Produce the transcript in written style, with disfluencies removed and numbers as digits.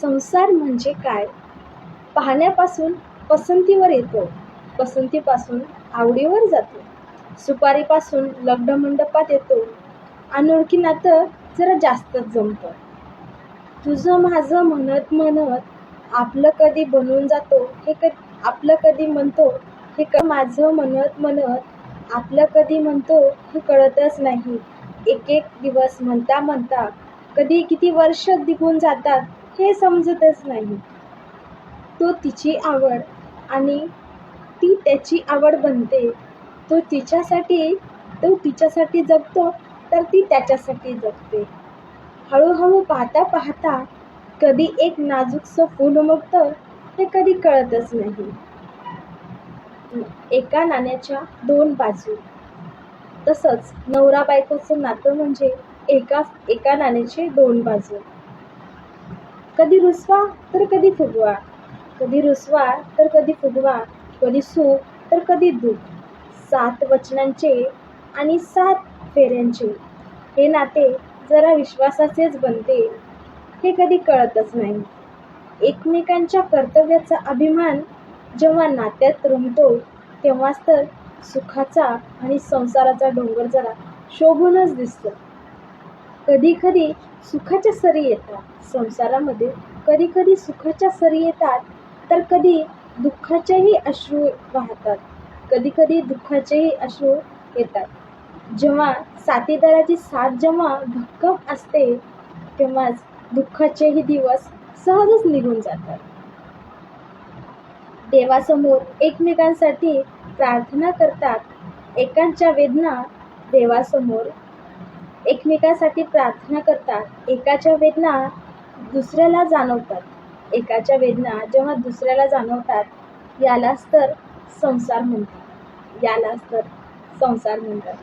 संसार म्हणजे काय? पाहण्यापासून पसंतीवर येतो, पसंतीपासून आवडीवर जातो, सुपारीपासून लग्नमंडपात येतो, अनोळखी नातं जरा जास्तच जमतं. तुझं माझं म्हणत म्हणत आपलं कधी बनून जातो आपलं कधी म्हणतो माझं म्हणत म्हणत आपलं कधी म्हणतो हे कळतच नाही. एक एक दिवस म्हणता म्हणता कधी किती वर्ष निघून जातात हे समजतच नाही. तो तिची आवड आणि ती त्याची आवड बनते. तो तिच्यासाठी जगतो तर ती त्याच्यासाठी जगते. हळूहळू पाहता पाहता कधी एक नाजूकसं फूल उमगतं हे कधी कळतच नाही. एका नाण्याच्या दोन बाजू. तसंच नवरा बायकोचं नातं म्हणजे एका नाण्याचे दोन बाजू. कधी रुसवा तर कधी फुगवा, कधी रुसवा तर कधी फुगवा, कधी सुख तर कधी दुःख. 7 वचनांचे आणि 7 फेऱ्यांचे हे नाते जरा विश्वासाचेच बनते हे कधी कळतच नाही. एकमेकांच्या कर्तव्याचा अभिमान जेव्हा नात्यात रमतो तेव्हाच तर सुखाचा आणि संसाराचा डोंगर जरा शोभूनच दिसतो. कधी कधी सुखाच्या सरी येतात संसारामध्ये, कधी कधी सुखाच्या सरी येतात तर कधी दुःखाचेही अश्रू वाहतात, कधी कधी दुःखाचेही अश्रू येतात. जेव्हा साथीदाराची साथ जेव्हा भक्कम असते तेव्हाच दुःखाचेही दिवस सहजच निघून जातात. देवासमोर एकमेकांसाठी प्रार्थना करतात. एकाच्या वेदना देवासमोर एकमेकांसाठी प्रार्थना करतात. एकाच्या वेदना दुसऱ्याला जाणवतात. एकाच्या वेदना जेव्हा दुसऱ्याला जाणवतात यालाच तर संसार म्हणतात.